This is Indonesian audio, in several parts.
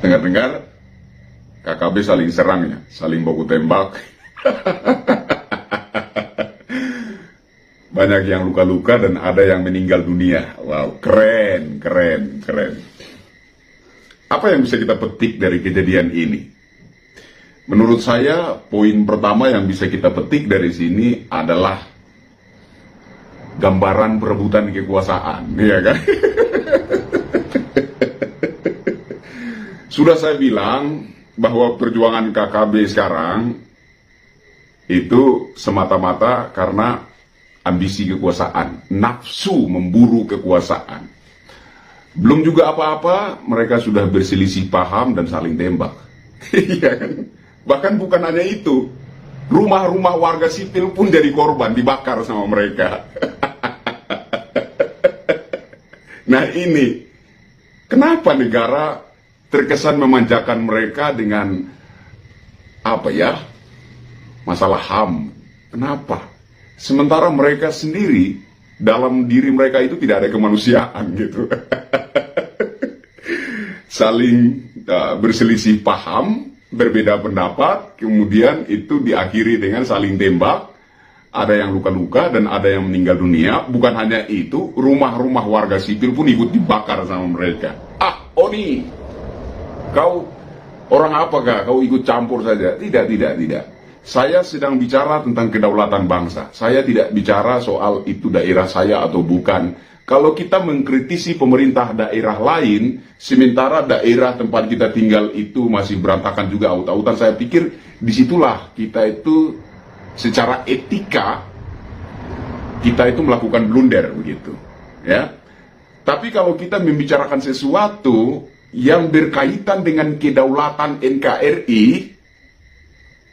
Dengar-dengar KKB saling serang ya, saling baku tembak. Banyak yang luka-luka dan ada yang meninggal dunia. Wow, keren. Apa yang bisa kita petik dari kejadian ini? Menurut saya, poin pertama yang bisa kita petik dari sini adalah gambaran perebutan kekuasaan, ya kan? Sudah saya bilang bahwa perjuangan KKB sekarang itu semata-mata karena ambisi kekuasaan, nafsu memburu kekuasaan. Belum juga apa-apa, mereka sudah berselisih paham dan saling tembak. Iya kan? Bahkan bukan hanya itu, rumah-rumah warga sipil pun jadi korban, dibakar sama mereka. Nah ini, kenapa negara terkesan memanjakan mereka dengan masalah HAM? Kenapa? Sementara mereka sendiri dalam diri mereka itu tidak ada kemanusiaan gitu. Saling berselisih paham, berbeda pendapat, kemudian itu diakhiri dengan saling tembak. Ada yang luka-luka dan ada yang meninggal dunia. Bukan hanya itu, rumah-rumah warga sipil pun ikut dibakar sama mereka. Oni, kau orang apakah? Kau ikut campur saja? Tidak. Saya sedang bicara tentang kedaulatan bangsa. Saya tidak bicara soal itu daerah saya atau bukan. Kalau kita mengkritisi pemerintah daerah lain, sementara daerah tempat kita tinggal itu masih berantakan juga aut-autan, saya pikir disitulah kita itu secara etika kita itu melakukan blunder begitu, ya. Tapi kalau kita membicarakan sesuatu yang berkaitan dengan kedaulatan NKRI,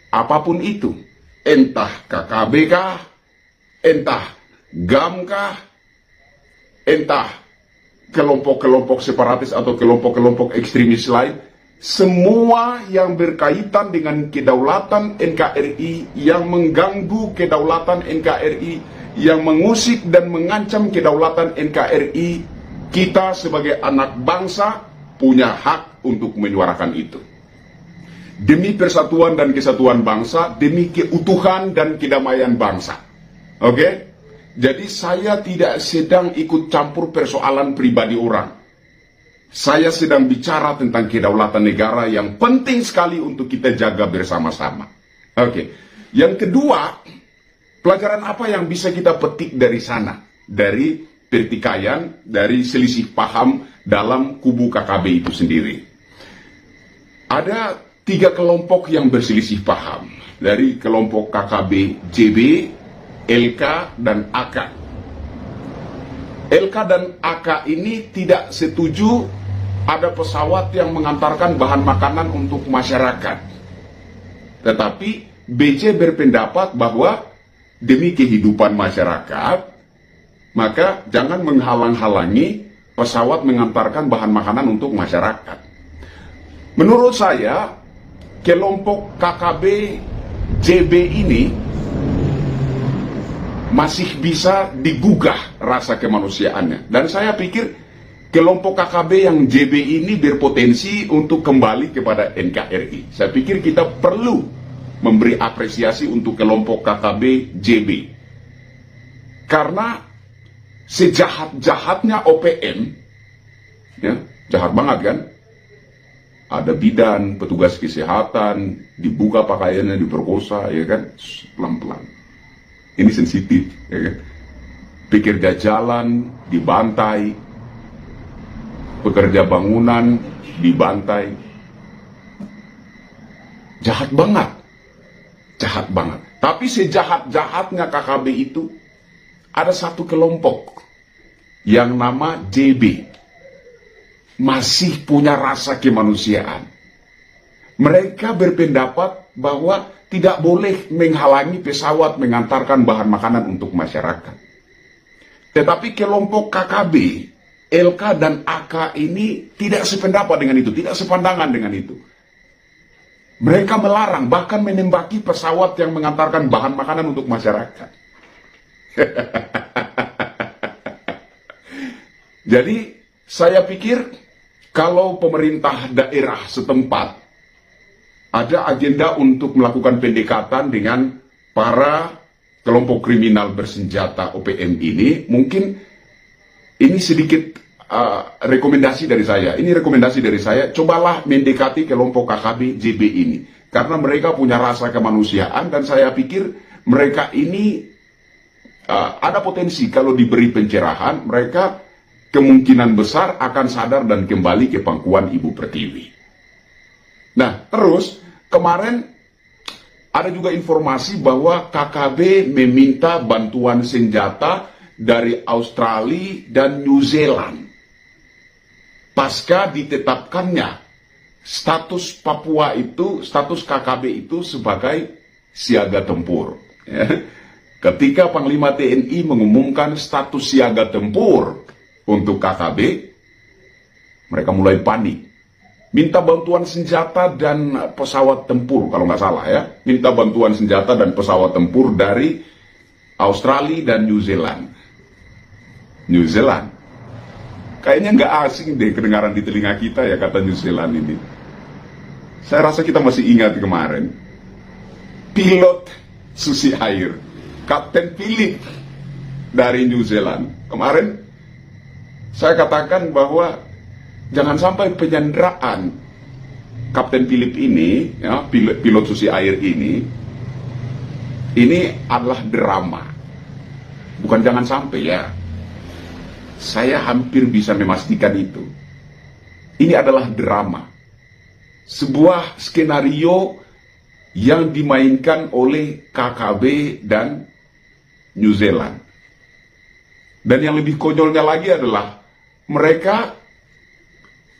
apapun itu, entah KKB kah, entah GAM kah, entah kelompok-kelompok separatis atau kelompok-kelompok ekstremis lain, semua yang berkaitan dengan kedaulatan NKRI, yang mengganggu kedaulatan NKRI, yang mengusik dan mengancam kedaulatan NKRI, kita sebagai anak bangsa punya hak untuk menyuarakan itu. Demi persatuan dan kesatuan bangsa, demi keutuhan dan kedamaian bangsa. Oke? Jadi saya tidak sedang ikut campur persoalan pribadi orang. Saya sedang bicara tentang kedaulatan negara yang penting sekali untuk kita jaga bersama-sama. Oke. Yang kedua, pelajaran apa yang bisa kita petik dari sana? Dari pertikaian, dari selisih paham dalam kubu KKB itu sendiri. Ada 3 kelompok yang berselisih paham. Dari kelompok KKB JB, LK, dan AK. LK dan AK ini tidak setuju ada pesawat yang mengantarkan bahan makanan untuk masyarakat. Tetapi BC berpendapat bahwa demi kehidupan masyarakat, maka jangan menghalang-halangi pesawat mengantarkan bahan makanan untuk masyarakat. Menurut saya, kelompok KKB JB ini masih bisa digugah rasa kemanusiaannya. Dan saya pikir kelompok KKB yang JB ini berpotensi untuk kembali kepada NKRI. Saya pikir kita perlu memberi apresiasi untuk kelompok KKB JB. Karena sejahat-jahatnya OPM, ya, jahat banget kan? Ada bidan, petugas kesehatan, dibuka pakaiannya, diperkosa, ya kan? Pelan-pelan. Ini sensitif, ya kan? Pekerja jalan dibantai, pekerja bangunan dibantai. Jahat banget. Jahat banget. Tapi sejahat-jahatnya KKB itu, ada satu kelompok yang nama JB. Masih punya rasa kemanusiaan. Mereka berpendapat bahwa tidak boleh menghalangi pesawat mengantarkan bahan makanan untuk masyarakat. Tetapi kelompok KKB, LK, dan AK ini tidak sependapat dengan itu, tidak sepandangan dengan itu. Mereka melarang, bahkan menembaki pesawat yang mengantarkan bahan makanan untuk masyarakat. Jadi, saya pikir kalau pemerintah daerah setempat ada agenda untuk melakukan pendekatan dengan para kelompok kriminal bersenjata OPM ini, mungkin ini sedikit rekomendasi dari saya. Ini rekomendasi dari saya, cobalah mendekati kelompok KKB JB ini. Karena mereka punya rasa kemanusiaan dan saya pikir mereka ini ada potensi kalau diberi pencerahan, mereka kemungkinan besar akan sadar dan kembali ke pangkuan Ibu Pertiwi. Nah, terus kemarin ada juga informasi bahwa KKB meminta bantuan senjata dari Australia dan New Zealand. Pasca ditetapkannya status Papua itu, status KKB itu sebagai siaga tempur. Ya. Ketika Panglima TNI mengumumkan status siaga tempur untuk KKB, mereka mulai panik. Minta bantuan senjata dan pesawat tempur, kalau nggak salah ya. Minta bantuan senjata dan pesawat tempur dari Australia dan New Zealand. New Zealand. Kayaknya nggak asing deh kedengaran di telinga kita ya kata New Zealand ini. Saya rasa kita masih ingat kemarin. Pilot Susi Air, Kapten Philip dari New Zealand. Kemarin saya katakan bahwa jangan sampai penyanderaan Kapten Philip ini, ya, pilot Susi Air ini adalah drama. Bukan jangan sampai ya. Saya hampir bisa memastikan itu. Ini adalah drama. Sebuah skenario yang dimainkan oleh KKB dan New Zealand. Dan yang lebih konyolnya lagi adalah mereka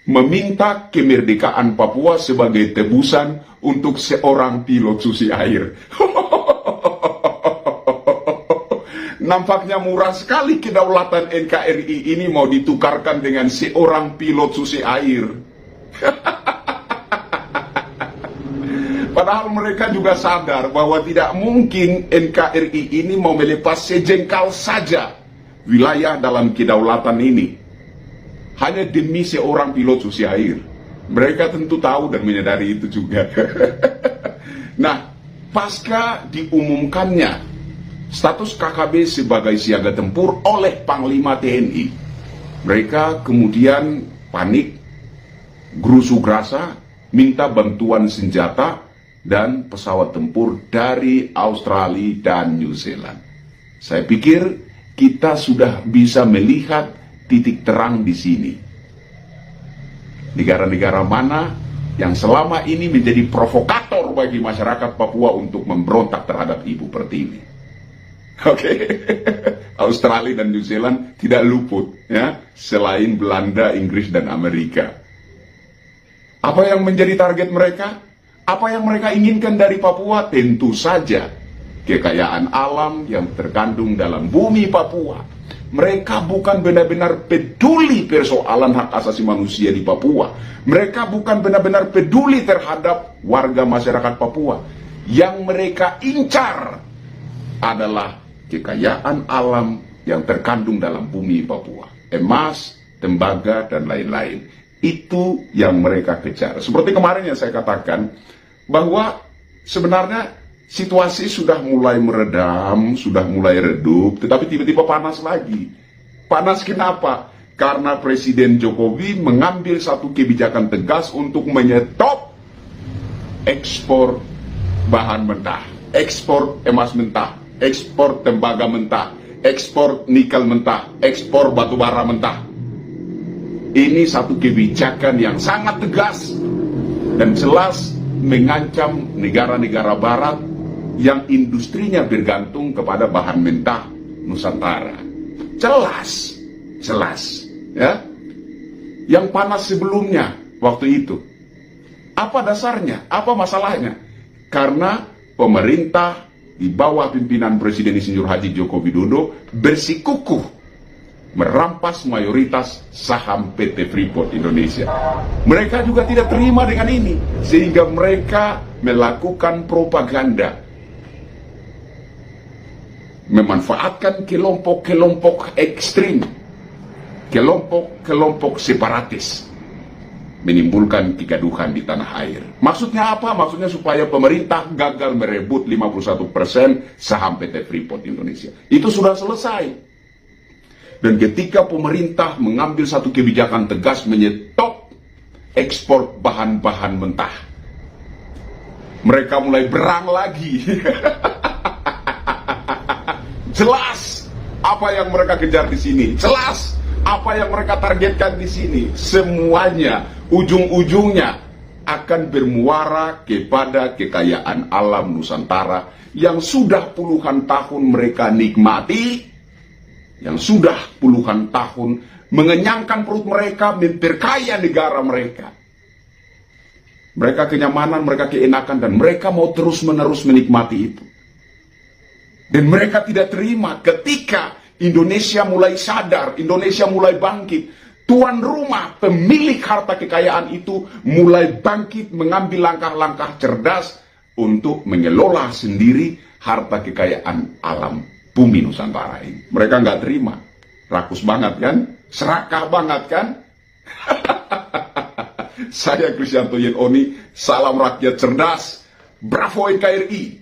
meminta kemerdekaan Papua sebagai tebusan untuk seorang pilot Susi Air. Nampaknya murah sekali kedaulatan NKRI ini mau ditukarkan dengan seorang pilot Susi Air. Padahal mereka juga sadar bahwa tidak mungkin NKRI ini mau melepas sejengkal saja wilayah dalam kedaulatan ini. Hanya demi seorang pilot Susi Air. Mereka tentu tahu dan menyadari itu juga. Nah, pasca diumumkannya status KKB sebagai siaga tempur oleh Panglima TNI, mereka kemudian panik, gerusu gerasa, minta bantuan senjata dan pesawat tempur dari Australia dan New Zealand. Saya pikir kita sudah bisa melihat titik terang di sini. Negara-negara mana yang selama ini menjadi provokator bagi masyarakat Papua untuk memberontak terhadap Ibu Pertiwi. Oke, Australia dan New Zealand tidak luput, ya, selain Belanda, Inggris, dan Amerika. Apa yang menjadi target mereka? Apa yang mereka inginkan dari Papua? Tentu saja kekayaan alam yang terkandung dalam bumi Papua. Mereka bukan benar-benar peduli persoalan hak asasi manusia di Papua. Mereka bukan benar-benar peduli terhadap warga masyarakat Papua. Yang mereka incar adalah kekayaan alam yang terkandung dalam bumi Papua. Emas, tembaga, dan lain-lain. Itu yang mereka kejar. Seperti kemarin yang saya katakan, bahwa sebenarnya situasi sudah mulai meredam, sudah mulai redup, tetapi tiba-tiba panas lagi. Panas kenapa? Karena Presiden Jokowi mengambil satu kebijakan tegas untuk menyetop ekspor bahan mentah, ekspor emas mentah, ekspor tembaga mentah, ekspor nikel mentah, ekspor batu bara mentah. Ini satu kebijakan yang sangat tegas dan jelas mengancam negara-negara barat yang industrinya bergantung kepada bahan mentah Nusantara. Jelas, ya. Yang panas sebelumnya waktu itu. Apa dasarnya? Apa masalahnya? Karena pemerintah di bawah pimpinan Presiden Insinyur Haji Joko Widodo bersikukuh merampas mayoritas saham PT Freeport Indonesia. Mereka juga tidak terima dengan ini, sehingga mereka melakukan propaganda, memanfaatkan kelompok-kelompok ekstrim, kelompok-kelompok separatis menimbulkan kegaduhan di tanah air. Maksudnya apa? Maksudnya supaya pemerintah gagal merebut 51% saham PT Freeport Indonesia. Itu sudah selesai. Dan ketika pemerintah mengambil satu kebijakan tegas menyetop ekspor bahan-bahan mentah, mereka mulai berang lagi. Jelas apa yang mereka kejar di sini. Jelas apa yang mereka targetkan di sini. Semuanya ujung-ujungnya akan bermuara kepada kekayaan alam Nusantara yang sudah puluhan tahun mereka nikmati, yang sudah puluhan tahun mengenyangkan perut mereka, memperkaya negara mereka. Mereka kenyamanan, mereka keenakan, dan mereka mau terus-menerus menikmati itu. Dan mereka tidak terima ketika Indonesia mulai sadar, Indonesia mulai bangkit. Tuan rumah, pemilik harta kekayaan itu mulai bangkit mengambil langkah-langkah cerdas untuk mengelola sendiri harta kekayaan alam bumi Nusantara ini. Mereka nggak terima. Rakus banget kan? Serakah banget kan? Saya Kristianto Yen Oni, salam rakyat cerdas. Bravo NKRI.